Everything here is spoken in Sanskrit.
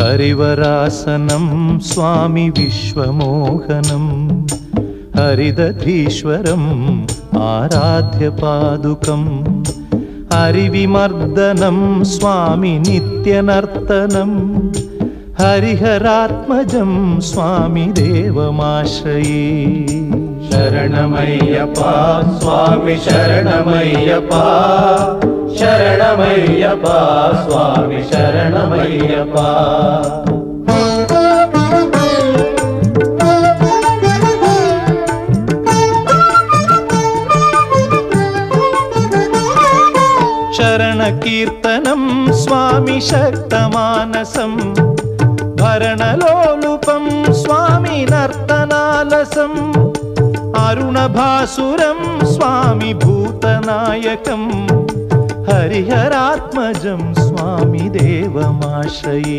हरिवरासनं स्वामी विश्वमोहनं हरिदधीश्वरम् आराध्य पादुकम् हरिविमर्दनं स्वामी नित्यनर्तनं हरिहरात्मजं स्वामी देवमाश्रये। शरणमय्यप्पा स्वामी शरणमय्यप्पा शरणमय्यप्पा स्वामी शरणमय्यप्पा। शरणकीर्तनं स्वामी शक्तमानसं भरणलोलुपं स्वामी नर्तनालसम् अरुणभासुरं स्वामी भूतनायकं हरिहरात्मजं स्वामी देवमाश्रये।